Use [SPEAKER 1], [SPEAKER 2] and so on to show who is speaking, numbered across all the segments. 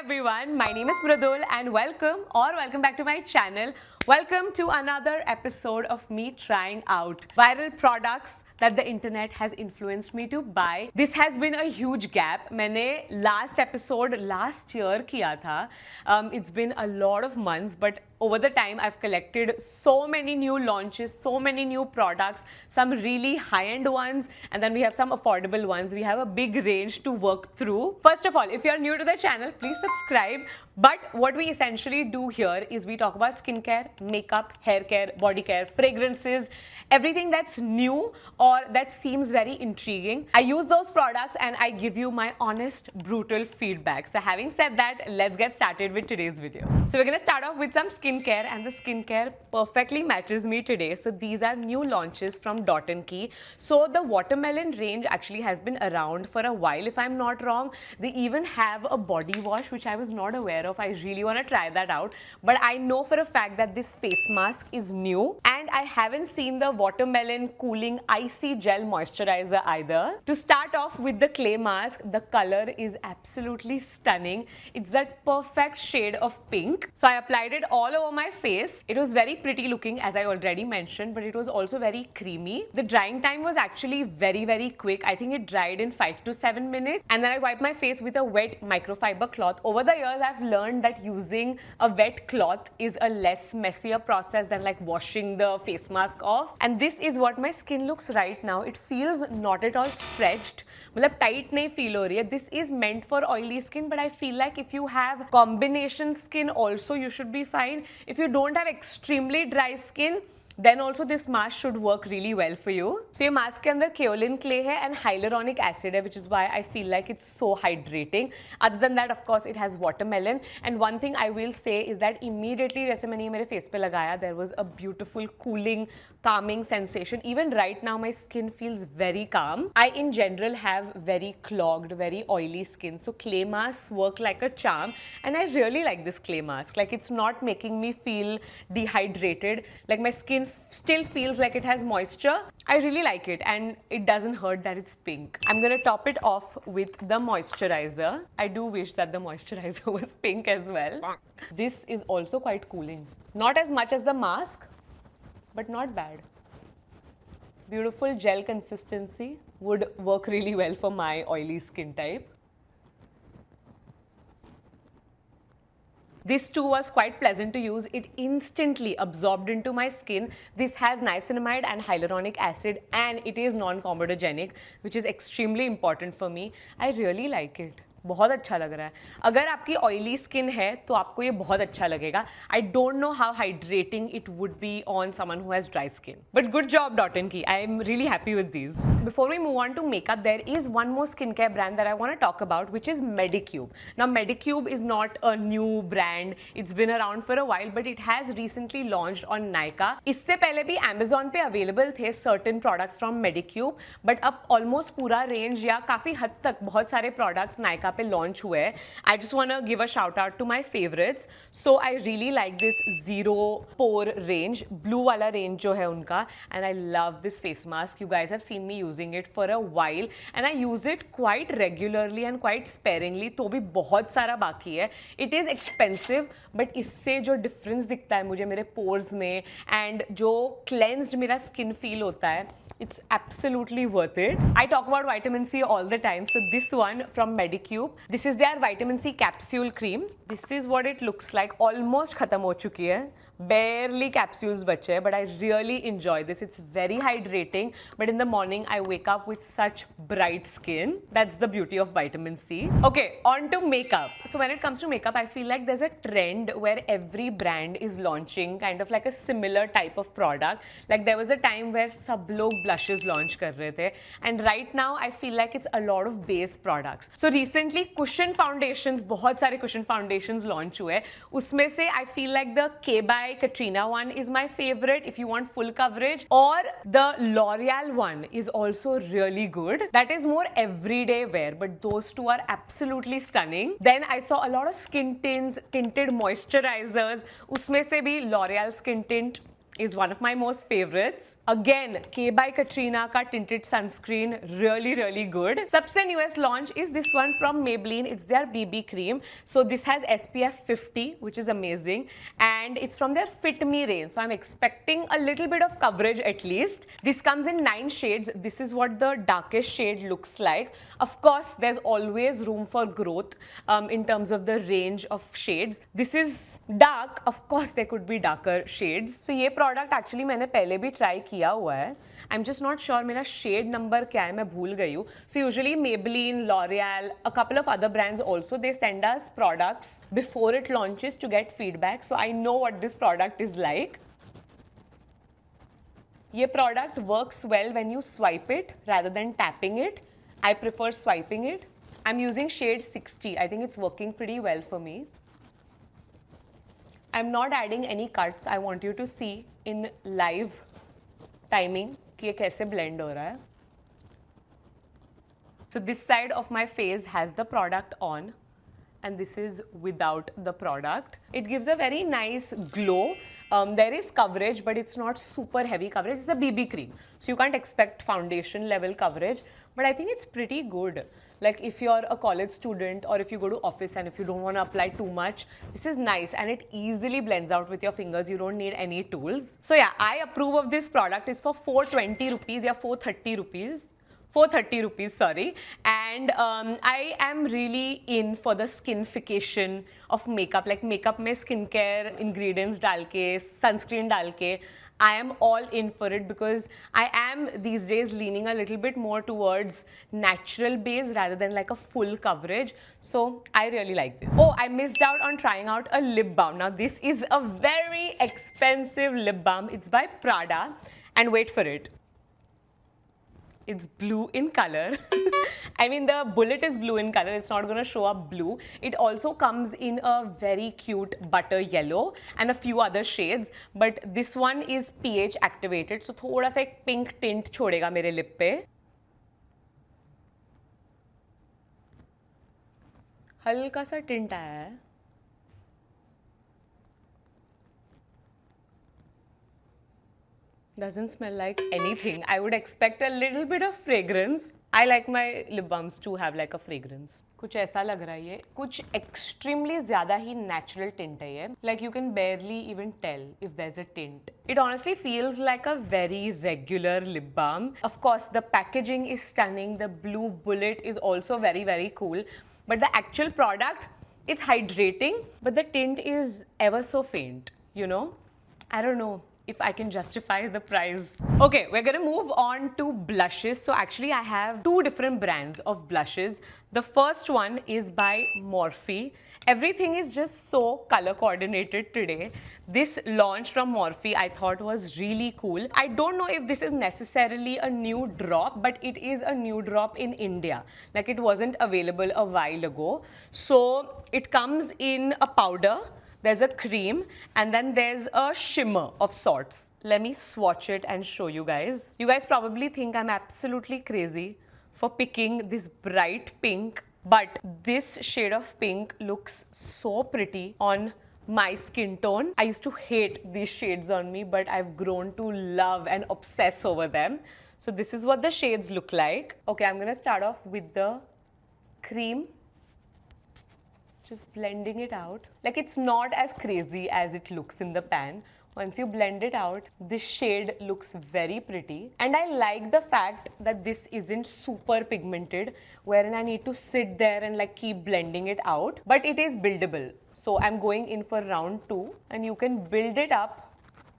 [SPEAKER 1] everyone, my name is Mridul and welcome back to my channel. Welcome to another episode of me trying out viral products that the internet has influenced me to buy. This has been a huge gap. मैंने last episode last year किया था. It's been a lot of months, but over the time I've collected so many new launches, so many new products, some really high-end ones, and then we have some affordable ones. We have a big range to work through. First of all, if you're new to the channel, please subscribe. But what we essentially do here is we talk about skincare, makeup, hair care, body care, fragrances, everything that's new or that seems very intriguing. I use those products and I give you my honest, brutal feedback. So having said that, let's get started with today's video. So we're gonna start off with some skincare, and the skincare perfectly matches me today. So these are new launches from Dot & Key. So the watermelon range actually has been around for a while, if I'm not wrong. They even have a body wash, which I was not aware of. I really want to try that out. But I know for a fact that this face mask is new, and I haven't seen the watermelon cooling icy gel moisturizer either. To start off with the clay mask, the color is absolutely stunning. It's that perfect shade of pink. So I applied it all over my face. It was very pretty looking, as I already mentioned, but it was also very creamy. The drying time was actually very quick. I think it dried in 5 to 7 minutes, and then I wiped my face with a wet microfiber cloth. Over the years, I've learned that using a wet cloth is a less messier process than like washing the face mask off. And this is what my skin looks right now. It feels not at all stretched. मतलब tight नहीं feel हो रही है. This is meant for oily skin, but I feel like if you have combination skin also, you should be fine. If you don't have extremely dry skin, then also this mask should work really well for you. So ये mask के अंदर kaolin clay है and hyaluronic acid है, which is why I feel like it's so hydrating. Other than that, of course, it has watermelon. And one thing I will say is that immediately जैसे मैंने ये मेरे face पे लगाया, there was a beautiful cooling, calming sensation. Even right now, my skin feels very calm. I in general have very clogged, very oily skin, so clay masks work like a charm. And I really like this clay mask. Like, it's not making me feel dehydrated. Like, my skin still feels like it has moisture. I really like it, and it doesn't hurt that it's pink. I'm gonna top it off with the moisturizer. I do wish that the moisturizer was pink as well. This is also quite cooling. Not as much as the mask, but not bad. Beautiful gel consistency, would work really well for my oily skin type. This too was quite pleasant to use. It instantly absorbed into my skin. This has niacinamide and hyaluronic acid, and it is non-comedogenic, which is extremely important for me. I really like it. बहुत अच्छा लग रहा है. अगर आपकी oily skin है तो आपको ये बहुत अच्छा लगेगा. I don't know how hydrating it would be on someone who has dry skin. But good job, Dot & Key. I am really happy with these. Before we move on to makeup, there is one more skincare brand that I want to talk about, which is Medicube. Now, Medicube is not a new brand. It's been around for a while, but it has recently launched on Nykaa. इससे पहले भी Amazon पे available थे certain products from Medicube, but अब almost पूरा range या काफी हद तक बहुत सारे products Nykaa पे लॉन्च हुए हैं. I just want to give a shout out to my favorites. So I really like this zero pore range, blue वाला range जो है उनका, and I love this face mask. You guys have seen me using it for a while, and I use it quite regularly and quite sparingly. तो भी बहुत सारा बाकी है. It is expensive, but इससे जो difference दिखता है मुझे मेरे pores में, and जो cleansed मेरा skin feel होता है, it's absolutely worth it. I talk about vitamin C all the time. So this one from Medicube, this is their vitamin C capsule cream. This is what it looks like. Almost खत्म हो चुकी है. Barely capsules बचे हैं, but I really enjoy this. It's very hydrating, but in the morning I wake up with such bright skin. That's the beauty of vitamin C. Okay, on to makeup. So when it comes to makeup, I feel like there's a trend where every brand is launching kind of like a similar type of product. Like there was a time where सब लोग blushes launch कर रहे थे, and right now I feel like it's a lot of base products. So recently cushion foundations, बहुत सारे cushion foundations launch हुए. उसमें से I feel like the K by Katrina one is my favorite if you want full coverage, or the L'Oreal one is also really good. That is more everyday wear, but those two are absolutely stunning. Then I saw a lot of skin tints, tinted moisturizers. उसमें से भी L'Oreal skin tint is one of my most favorites. Again, K by Katrina ka tinted sunscreen, really good. Sabse newest launch is this one from Maybelline. It's their BB cream. So this has SPF 50, which is amazing, and it's from their Fit Me range. So I'm expecting a little bit of coverage at least. This comes in 9 shades. This is what the darkest shade looks like. Of course, there's always room for growth in terms of the range of shades. This is dark. Of course, there could be darker shades. So ये product actually मैंने पहले भी try किया हुआ है. I'm just not sure मेरा shade number क्या है, मैं भूल गई हूँ. So usually Maybelline, L'Oreal, a couple of other brands also, they send us products before it launches to get feedback. So I know what this product is like. ये product works well when you swipe it rather than tapping it. I prefer swiping it. I'm using shade 60. I think it's working pretty well for me. I'm not adding any cuts. I want you to see in live timing कि ये कैसे blend हो रहा है. So this side of my face has the product on, and this is without the product. It gives a very nice glow. There is coverage, but it's not super heavy coverage. It's a BB cream, so you can't expect foundation level coverage, but I think it's pretty good. Like if you're a college student or if you go to office and if you don't want to apply too much, this is nice and it easily blends out with your fingers. You don't need any tools. So yeah, I approve of this product. It's for 420 rupees or 430 rupees. 430 rupees, sorry. And I am really in for the skinification of makeup. Like makeup mein skincare ingredients dal ke, sunscreen dal ke, I am all in for it because I am these days leaning a little bit more towards natural base rather than like a full coverage. So I really like this. Oh, I missed out on trying out a lip balm. Now this is a very expensive lip balm. It's by Prada, and wait for it. It's blue in color. I mean, the bullet is blue in color. It's not going to show up blue. It also comes in a very cute butter yellow and a few other shades. But this one is pH activated. So, thoda sa ek pink tint chhodega mere lip pe. हल्का सा tint आया है. Doesn't smell like anything. I would expect a little bit of fragrance. I like my lip balms to have like a fragrance. कुछ ऐसा लग रहा है ये. कुछ extremely ज़्यादा ही natural tint है ये. Like you can barely even tell if there's a tint. It honestly feels like a very regular lip balm. Of course, the packaging is stunning. The blue bullet is also very cool. But the actual product, it's hydrating, but the tint is ever so faint, you know? I don't know if I can justify the price. Okay, we're gonna move on to blushes. So actually I have 2 different brands of blushes. The first one is by Morphe. Everything is just so color coordinated today. This launch from Morphe I thought was really cool. I don't know if this is necessarily a new drop, but it is a new drop in India. Like it wasn't available a while ago. So it comes in a powder, there's a cream, and then there's a shimmer of sorts. Let me swatch it and show you guys. You guys probably think I'm absolutely crazy for picking this bright pink, but this shade of pink looks so pretty on my skin tone. I used to hate these shades on me, but I've grown to love and obsess over them. So this is what the shades look like. Okay, I'm gonna start off with the cream. Just blending it out. Like it's not as crazy as it looks in the pan. Once you blend it out, this shade looks very pretty. And I like the fact that this isn't super pigmented, wherein I need to sit there and like keep blending it out. But it is buildable. So I'm going in for round 2, and you can build it up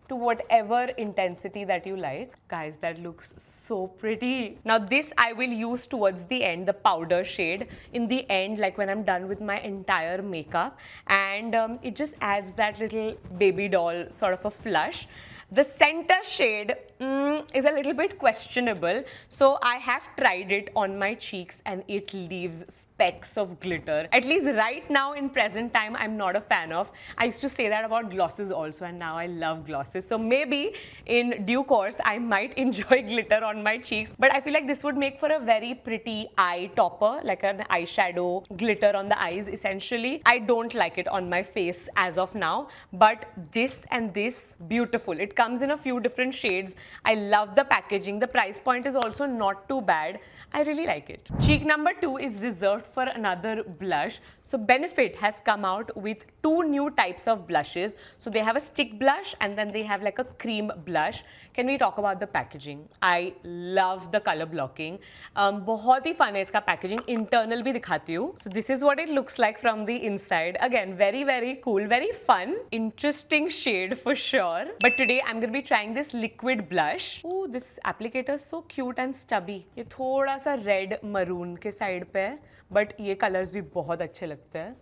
[SPEAKER 1] to whatever intensity that you like. Guys, that looks so pretty. Now this I will use towards the end, the powder shade, in the end, like when I'm done with my entire makeup. And it just adds that little baby doll sort of a flush. The center shade is a little bit questionable. So I have tried it on my cheeks and it leaves specks of glitter. At least right now in present time, I'm not a fan of. I used to say that about glosses also, and now I love glosses. So maybe in due course, I might enjoy glitter on my cheeks. But I feel like this would make for a very pretty eye topper, like an eyeshadow glitter on the eyes essentially. I don't like it on my face as of now, but this and this, beautiful. It comes in a few different shades. I love the packaging. The price point is also not too bad. I really like it. Cheek number 2 is reserved for another blush. So Benefit has come out with 2 new types of blushes. So they have a stick blush and then they have like a cream blush. Can we talk about the packaging? I love the color blocking. बहुत ही fun है इसका packaging. Internal भी दिखाती हूँ. So this is what it looks like from the inside. Again, very cool, very fun, interesting shade for sure. But today I'm going to be trying this liquid blush. Oh, this applicator is so cute and stubby. ये थोड़ा सा red maroon के side पे है, but ये colors भी बहुत अच्छे लगते हैं.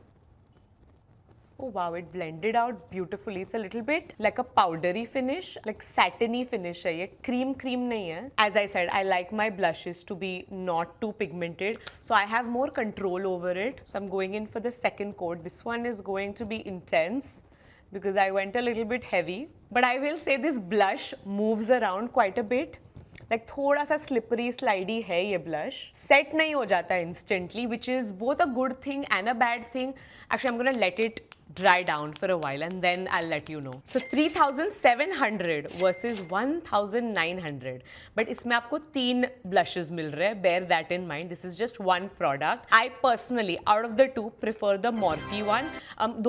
[SPEAKER 1] Oh wow, it blended out beautifully. It's a little bit like a powdery finish, like satiny finish है ये, cream नहीं है. As I said, I like my blushes to be not too pigmented, so I have more control over it. So I'm going in for the second coat. This one is going to be intense because I went a little bit heavy. But I will say this blush moves around quite a bit. Like थोड़ा सा slippery slidey है ये blush. Set नहीं हो जाता instantly, which is both a good thing and a bad thing. Actually, I'm gonna let it dry down for a while and then I'll let you know. So 3,700 versus 1,900. But इसमें आपको 3 blushes मिल रहे हैं. Bear that in mind. This is just one product. I personally, out of the two, prefer the Morphe one.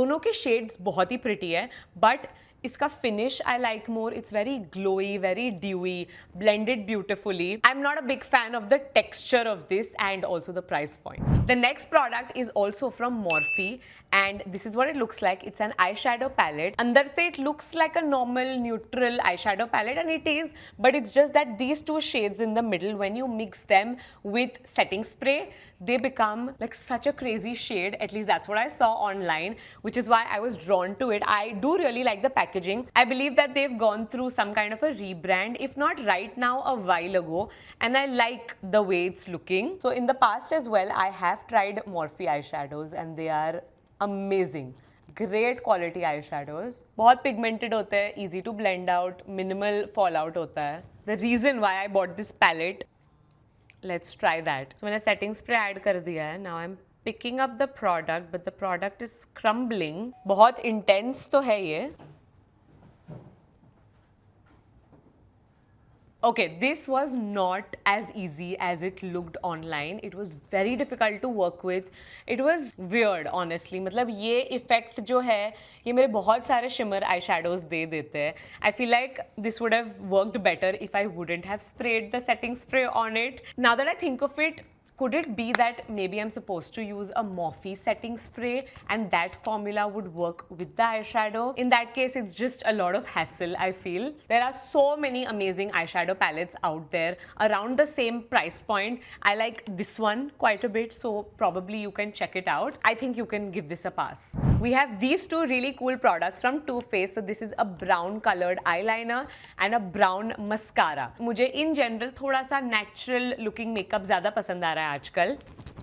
[SPEAKER 1] दोनों के shades बहुत ही pretty है, but इसका finish I like more. It's very glowy, very dewy, blended beautifully. I'm not a big fan of the texture of this and also the price point. The next product is also from Morphe and this is what it looks like. It's an eyeshadow palette. अंदर से it looks like a normal neutral eyeshadow palette and it is, but it's just that these two shades in the middle, when you mix them with setting spray, they become like such a crazy shade. At least that's what I saw online, which is why I was drawn to it. I do really like the packaging. I believe that they've gone through some kind of a rebrand, if not right now, a while ago, and I like the way it's looking. So in the past as well, I have tried Morphe eyeshadows and they are amazing. Great quality eyeshadows. बहुत pigmented होते हैं, easy to blend out, minimal fallout होता है. The reason why I bought this palette, let's try that. So मैंने setting spray add कर दिया है. Now I'm picking up the product, but the product is crumbling. बहुत intense तो है ये. Okay, this was not as easy as it looked online. It was very difficult to work with. It was weird, honestly. मतलब ये effect जो है, ये मेरे बहुत सारे shimmer eyeshadows दे देते हैं. I feel like this would have worked better if I wouldn't have sprayed the setting spray on it. Now that I think of it, could it be that maybe I'm supposed to use a Morphe setting spray and that formula would work with the eyeshadow? In that case, it's just a lot of hassle, I feel. There are so many amazing eyeshadow palettes out there around the same price point. I like this one quite a bit, so probably you can check it out. I think you can give this a pass. We have these two really cool products from Too Faced. So this is a brown colored eyeliner and a brown mascara. मुझे in general थोड़ा सा natural looking makeup ज़्यादा पसंद आ रहा है आजकल.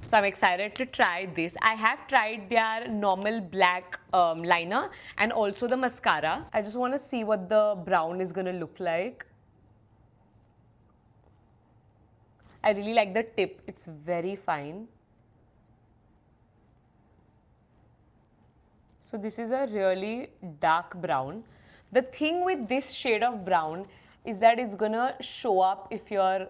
[SPEAKER 1] So I'm excited to try this. I have tried their normal black liner and also the mascara. I just want to see what the brown is going to look like. I really like the tip. It's very fine. So this is a really dark brown. The thing with this shade of brown is that it's going to show up if you're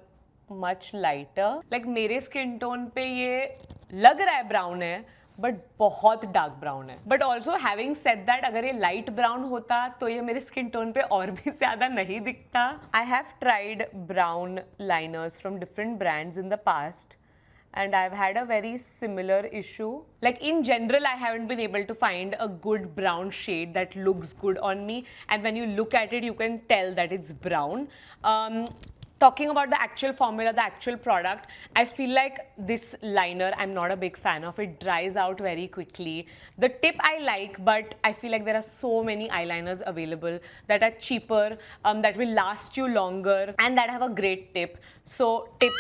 [SPEAKER 1] much lighter. Like मेरे skin tone पे ये लग रहा है brown है, but बहुत dark brown है. But also having said that, अगर ये light brown होता तो ये मेरे skin tone पे और भी ज़्यादा नहीं दिखता. I have tried brown liners from different brands in the past and I've had a very similar issue. Like in general, I haven't been able to find a good brown shade that looks good on me, and when you look at it, you can tell that it's brown. Talking about the actual formula, the actual product, I feel like this liner, I'm not a big fan of. It dries out very quickly. The tip I like, but I feel like there are so many eyeliners available that are cheaper, that will last you longer, and that have a great tip. So tip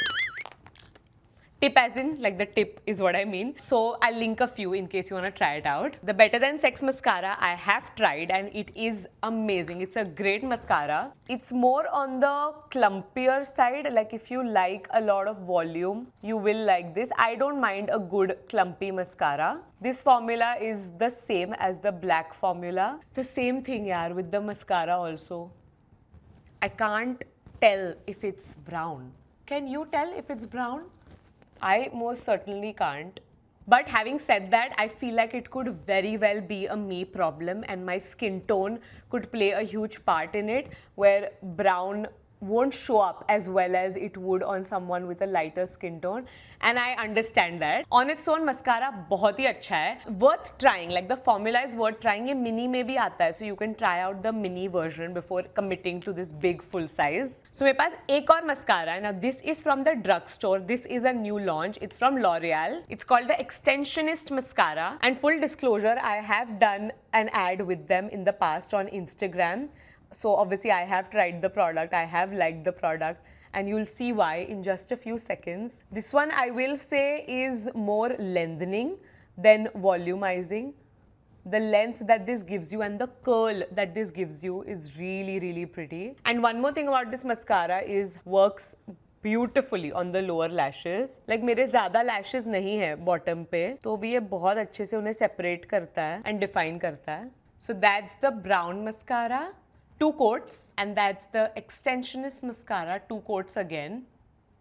[SPEAKER 1] as in, like the tip is what I mean. So I'll link a few in case you want to try it out. The Better Than Sex mascara I have tried and it is amazing. It's a great mascara. It's more on the clumpier side. Like if you like a lot of volume, you will like this. I don't mind a good clumpy mascara. This formula is the same as the black formula. The same thing yaar with the mascara also. I can't tell if it's brown. Can you tell if it's brown? I most certainly can't. But having said that, I feel like it could very well be a me problem, and my skin tone could play a huge part in it, where brown won't show up as well as it would on someone with a lighter skin tone, and I understand that. On its own, mascara बहुत ही अच्छा है, worth trying. Like the formula is worth trying. ये mini में भी आता है, so you can try out the mini version before committing to this big full size. So मेरे पास एक और mascara है. Now this is from the drugstore. This is a new launch. It's from L'Oreal. It's called the Extensionist mascara. And full disclosure, I have done an ad with them in the past on Instagram. So obviously I have tried the product, I have liked the product, and you'll see why in just a few seconds. This one I will say is more lengthening than volumizing. The length that this gives you and the curl that this gives you is really, really pretty. And one more thing about this mascara is works beautifully on the lower lashes. Like मेरे ज़्यादा lashes नहीं है bottom पे, तो भी ये बहुत अच्छे से उन्हें separate करता है and define करता है. So that's the brown mascara. 2 coats, and that's the Extensionist mascara, 2 coats again.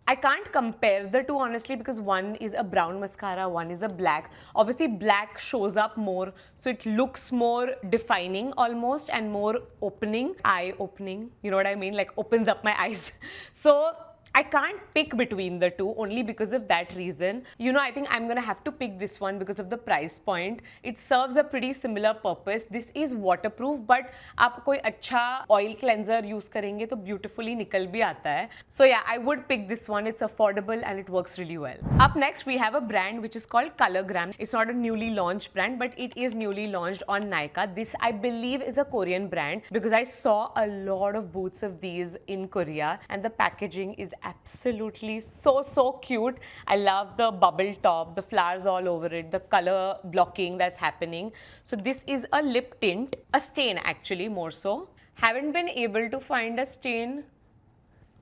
[SPEAKER 1] I can't compare the two honestly because one is a brown mascara, one is a black. Obviously black shows up more, so it looks more defining almost and more opening, eye opening, you know what I mean, like opens up my eyes. So I can't pick between the two only because of that reason. You know, I think I'm gonna have to pick this one because of the price point. It serves a pretty similar purpose. This is waterproof, but आप कोई अच्छा oil cleanser use करेंगे तो beautifully निकल भी आता है. So yeah, I would pick this one. It's affordable and it works really well. Up next, we have a brand which is called Colorgram. It's not a newly launched brand, but it is newly launched on Nykaa. This, I believe, is a Korean brand because I saw a lot of booths of these in Korea, and the packaging is absolutely so cute. I love the bubble top, the flowers all over it, the color blocking that's happening. So this is a lip tint, a stain actually more so. Haven't been able to find a stain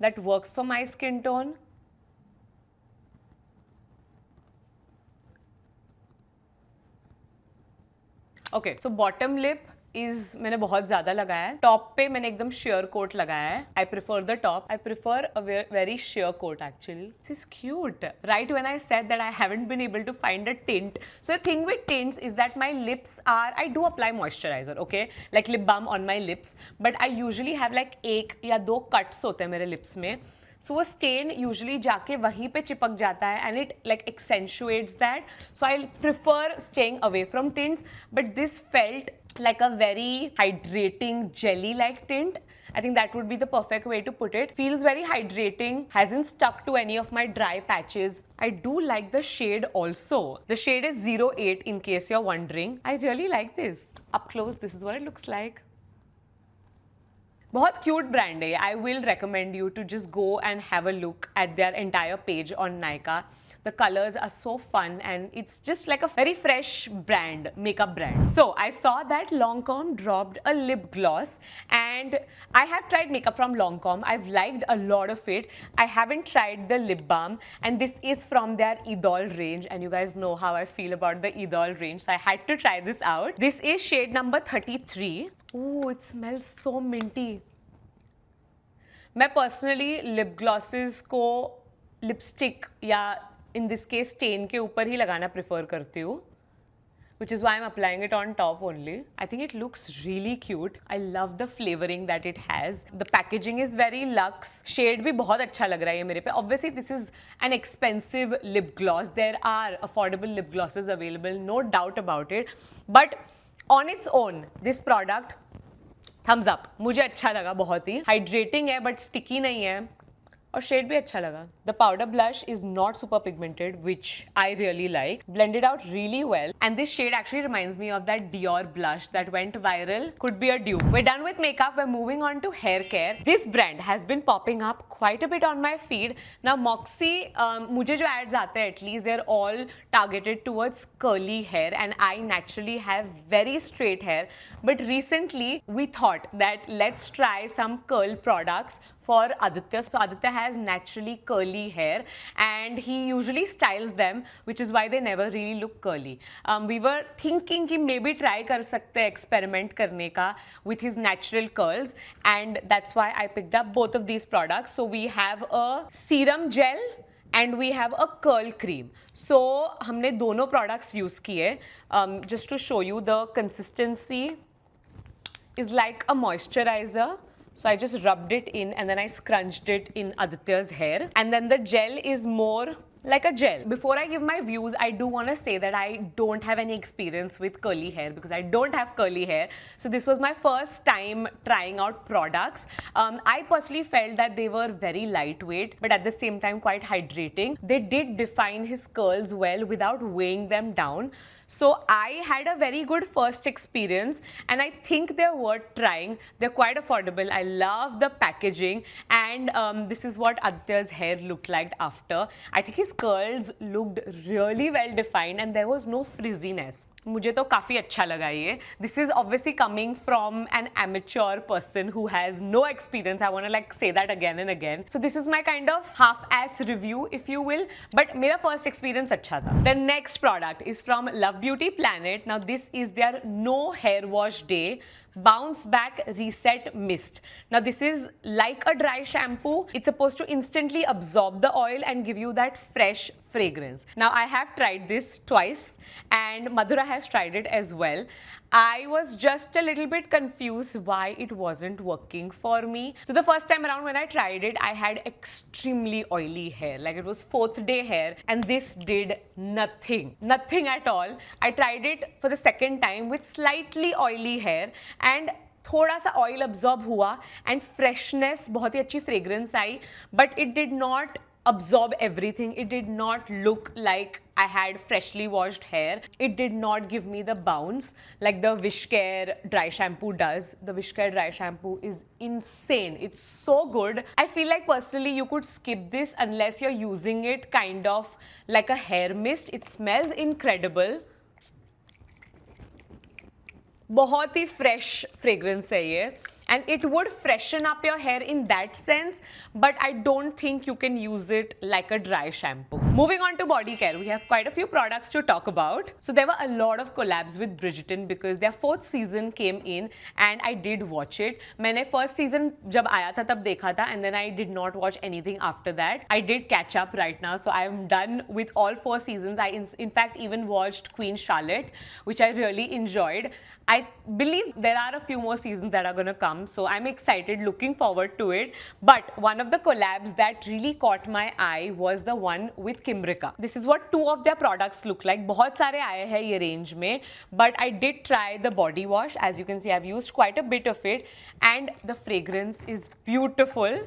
[SPEAKER 1] that works for my skin tone. Okay, so bottom lip is मैंने बहुत ज़्यादा लगाया है. Top पे मैंने एकदम sheer coat लगाया है. I prefer the top. I prefer a very sheer coat actually. This is cute. Right when I said that I haven't been able to find a tint. So the thing with tints is that my lips are, I do apply moisturizer, okay? Like lip balm on my lips. But I usually have like एक या 2 cuts होते हैं मेरे lips में. So वो stain usually जाके वहीं पे चिपक जाता है and it like accentuates that. So I prefer staying away from tints. But this felt like a very hydrating jelly-like tint. I think that would be the perfect way to put it. Feels very hydrating, hasn't stuck to any of my dry patches. I do like the shade also. The shade is 08 in case you're wondering. I really like this. Up close, this is what it looks like. बहुत cute brand है. I will recommend you to just go and have a look at their entire page on Nykaa. The colors are so fun and it's just like a very fresh brand, makeup brand. So I saw that Lancome dropped a lip gloss and I have tried makeup from Lancome. I've liked a lot of it. I haven't tried the lip balm and this is from their Idol range and you guys know how I feel about the Idol range. So I had to try this out. This is shade number 33. Ooh, it smells so minty. मैं personally lip glosses को lipstick या in this case stand के ऊपर ही लगाना prefer करती हूँ, which is why I'm applying it on top only. I think it looks really cute. I love the flavoring that it has. The packaging is very luxe. Shade भी बहुत अच्छा लग रहा है ये मेरे पे. Obviously, this is an expensive lip gloss. There are affordable lip glosses available, no doubt about it. But on its own, this product Thums Up. मुझे अच्छा लगा बहुत ही. हाइड्रेटिंग है बट स्टिकी नहीं है और शेड भी अच्छा लगा. The powder blush is not super pigmented, which I really like. Blended out really well. And this shade actually reminds me of that Dior blush that went viral. Could be a dupe. We're done with makeup. We're moving on to hair care. This brand has been popping up quite a bit on my feed. Now Moxie, मुझे जो ads आते हैं at least they're all targeted towards curly hair and I naturally have very straight hair. But recently we thought that let's try some curl products for Aditya. So Aditya has naturally curly hair and he usually styles them, which is why they never really look curly. We were thinking कि maybe try कर सकते हैं experiment करने का with his natural curls, and that's why I picked up both of these products. So we have a serum gel and we have a curl cream. So हमने दोनों products use किए. Just to show you, the consistency is like a moisturizer. So I just rubbed it in and then I scrunched it in Aditya's hair. And then the gel is more like a gel. Before I give my views, I do want to say that I don't have any experience with curly hair because I don't have curly hair. So this was my first time trying out products. I personally felt that they were very lightweight, but at the same time quite hydrating. They did define his curls well without weighing them down. So I had a very good first experience and I think they're worth trying. They're quite affordable. I love the packaging, and this is what Aditya's hair looked like after. I think his curls looked really well defined and there was no frizziness. मुझे तो काफ़ी अच्छा लगा ये. This is obviously coming from an amateur person who has no experience. I want to like say that again and again. So this is my kind of half-ass review, if you will. But मेरा first experience अच्छा था. The next product is from Love Beauty Planet. Now this is their no hair wash day bounce back reset mist. Now this is like a dry shampoo. It's supposed to instantly absorb the oil and give you that fresh fragrance. Now I have tried this twice and Madhura has tried it as well. I was just a little bit confused why it wasn't working for me. So the first time around when I tried it, I had extremely oily hair. Like it was 4th day hair and this did nothing. Nothing at all. I tried it for the second time with slightly oily hair and थोड़ा सा oil absorb हुआ and freshness, बहुत ही अच्छी fragrance I, but it did not absorb everything. It did not look like I had freshly washed hair. It did not give me the bounce like the Wishcare dry shampoo does. The Wishcare dry shampoo is insane. It's so good. I feel like personally you could skip this unless you're using it kind of like a hair mist. It smells incredible. बहुत ही fresh fragrance है ये. And it would freshen up your hair in that sense, but I don't think you can use it like a dry shampoo. Moving on to body care, we have quite a few products to talk about. So there were a lot of collabs with Bridgerton because their 4th season came in and I did watch it. मैंने first season जब आया था तब देखा था and then I did not watch anything after that. I did catch up right now, so I am done with all 4 seasons. I in fact even watched Queen Charlotte, which I really enjoyed. I believe there are a few more seasons that are gonna come, so I'm excited, looking forward to it. But one of the collabs that really caught my eye was the one with Kimbrika. This is what 2 of their products look like. बहुत सारे आए हैं ये range में, but I did try the body wash. As you can see, I've used quite a bit of it, and the fragrance is beautiful.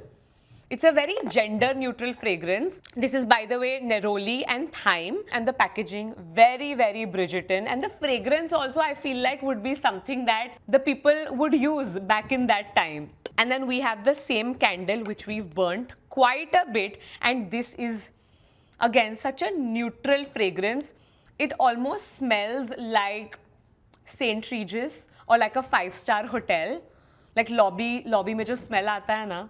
[SPEAKER 1] It's a very gender neutral fragrance. This is, by the way, neroli and thyme, and the packaging very, very Bridgerton, and the fragrance also I feel like would be something that the people would use back in that time. And then we have the same candle which we've burnt quite a bit, and this is again such a neutral fragrance. It almost smells like St. Regis or like a 5-star hotel. Like lobby में जो smell आता है ना,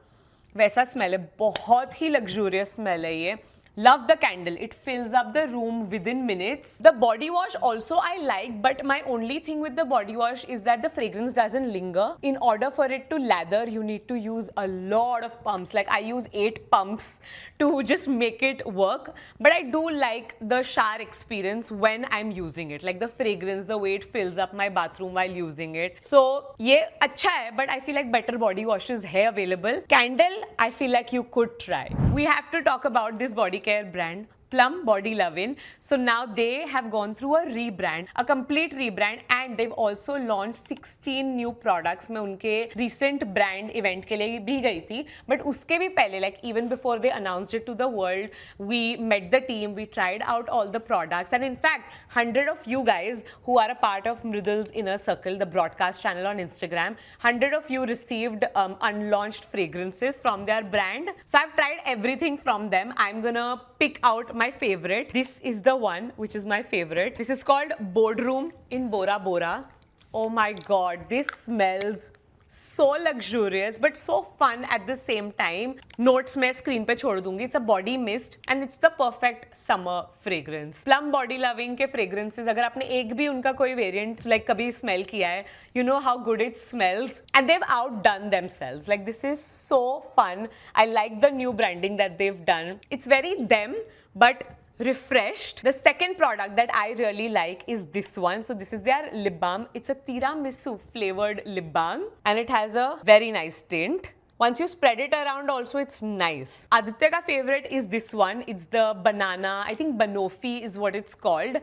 [SPEAKER 1] वैसा smell है. बहुत ही luxurious smell है ये. Love the candle. It fills up the room within minutes. The body wash also I like, but my only thing with the body wash is that the fragrance doesn't linger. In order for it to lather, you need to use a lot of pumps. Like I use 8 pumps to just make it work. But I do like the shower experience when I'm using it. Like the fragrance, the way it fills up my bathroom while using it. So ये अच्छा है, but I feel like better body washes है available. Candle, I feel like you could try. We have to talk about this body care brand, Plum Body Lovin'. So now they have gone through a rebrand, a complete rebrand, and they've also launched 16 new products. मैं उनके recent brand event के लिए भी गई थी, but उसके भी पहले, like even before they announced it to the world, we met the team, we tried out all the products, and in fact, 100 of you guys who are a part of Mridul's Inner Circle, the broadcast channel on Instagram, 100 of you received unlaunched fragrances from their brand. So I've tried everything from them. I'm gonna pick out my favorite. This is the one which is my favorite. This is called Boardroom in Bora Bora. Oh my god, this smells so luxurious but so fun at the same time. Notes मैं screen पे छोड़ दूंगी. It's a body mist and it's the perfect summer fragrance. Plum Body Loving के fragrances अगर आपने एक भी उनका कोई variant like कभी smell किया है, you know how good it smells and they've outdone themselves. Like this is so fun. I like the new branding that they've done. It's very them but refreshed. The second product that I really like is this one. So this is their lip balm. It's a tiramisu flavored lip balm and it has a very nice tint. Once you spread it around also, it's nice. Aditya ka favorite is this one. It's the banana, I think Banoffee is what it's called.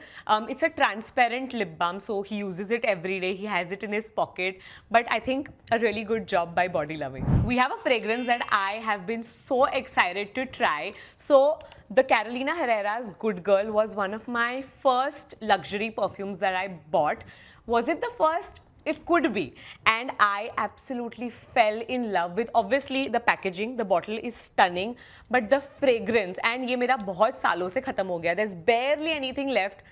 [SPEAKER 1] It's a transparent lip balm, so he uses it every day. He has it in his pocket. But I think a really good job by Body Loving. We have a fragrance that I have been so excited to try. So the Carolina Herrera's Good Girl was one of my first luxury perfumes that I bought. Was it the first? It could be. And I absolutely fell in love with, obviously, the packaging. The bottle is stunning. But the fragrance, and ये मेरा बहुत सालों से खत्म हो गया. There's barely anything left.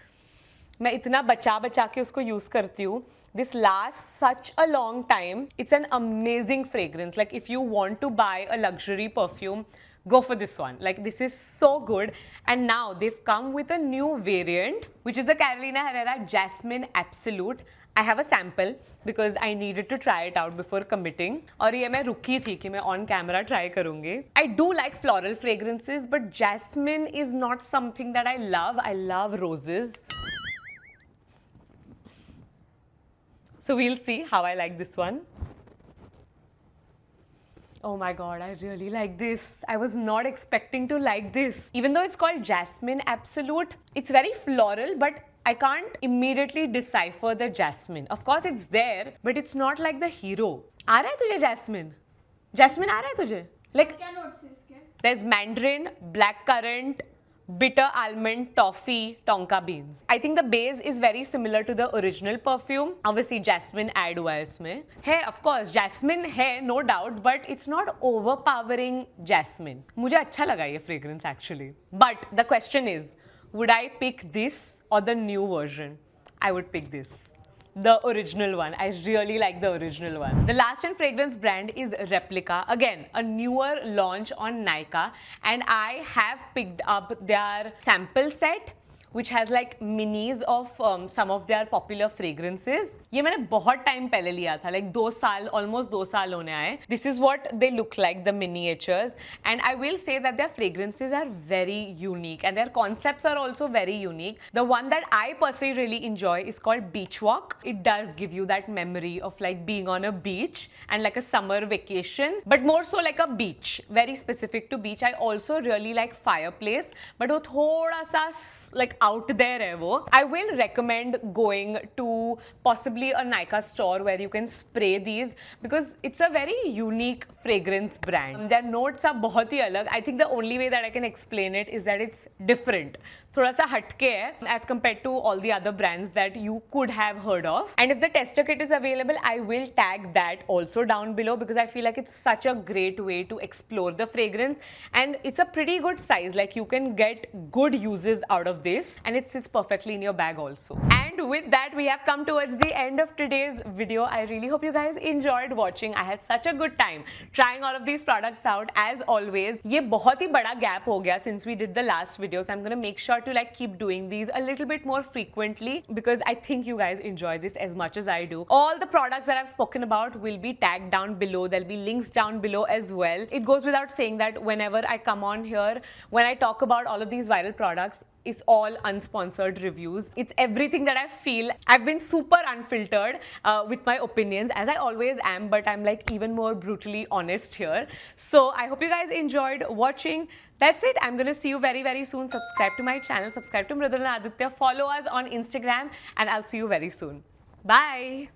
[SPEAKER 1] मैं इतना बचा के उसको use करती हूँ. This lasts such a long time. It's an amazing fragrance. Like if you want to buy a luxury perfume, go for this one. Like this is so good. And now they've come with a new variant, which is the Carolina Herrera Jasmine Absolute. I have a sample because I needed to try it out before committing. और ये मैं रुकी थी कि मैं on camera try करूँगी. I do like floral fragrances, but jasmine is not something that I love. I love roses. So we'll see how I like this one. Oh my god, I really like this. I was not expecting to like this. Even though it's called Jasmine Absolute, it's very floral, but I can't immediately decipher the jasmine. Of course, it's there, but it's not like the hero. आ रहा है तुझे jasmine? Jasmine आ रहा है तुझे? Like,
[SPEAKER 2] क्या notes है इसके?
[SPEAKER 1] there's mandarin, blackcurrant, bitter almond, toffee, tonka beans. I think the base is very similar to the original perfume. Obviously, jasmine add हुआ है इसमें. है, of course, jasmine है, no doubt, but it's not overpowering jasmine. मुझे अच्छा लगा ये fragrance actually. But the question is, would I pick this or the new version? I would pick this. The original one. I really like the original one. The last and fragrance brand is Replica. Again, a newer launch on Nykaa, and I have picked up their sample set, which has like minis of some of their popular fragrances. ये मैंने बहुत time पहले लिया था, like 2 साल, almost 2 साल होने आए. This is what they look like, the miniatures, and I will say that their fragrances are very unique and their concepts are also very unique. The one that I personally really enjoy is called Beach Walk. It does give you that memory of like being on a beach and like a summer vacation, but more so like a beach, very specific to beach. I also really like Fireplace, but वो थोड़ा सा like out there hai wo. I will recommend going to possibly a Nykaa store where you can spray these because it's a very unique fragrance brand. Their notes are बहुत ही अलग. I think the only way that I can explain it is that it's different. थोड़ा सा हटके है as compared to all the other brands that you could have heard of. And if the tester kit is available, I will tag that also down below because I feel like it's such a great way to explore the fragrance and it's a pretty good size. Like you can get good uses out of this and it sits perfectly in your bag also. And with that, we have come towards the end of today's video. I really hope you guys enjoyed watching. I had such a good time trying all of these products out. As always, ये बहुत ही बड़ा gap हो गया since we did the last video, so I'm gonna make sure to like keep doing these a little bit more frequently because I think you guys enjoy this as much as I do. All the products that I've spoken about will be tagged down below. There'll be links down below as well. It goes without saying that whenever I come on here, when I talk about all of these viral products, it's all unsponsored reviews. It's everything that I feel. I've been super unfiltered with my opinions, as I always am, but I'm like even more brutally honest here. So I hope you guys enjoyed watching. That's it. I'm gonna see you very, very soon. Subscribe to my channel, subscribe to Mridul and Aditya, follow us on Instagram, and I'll see you very soon. Bye.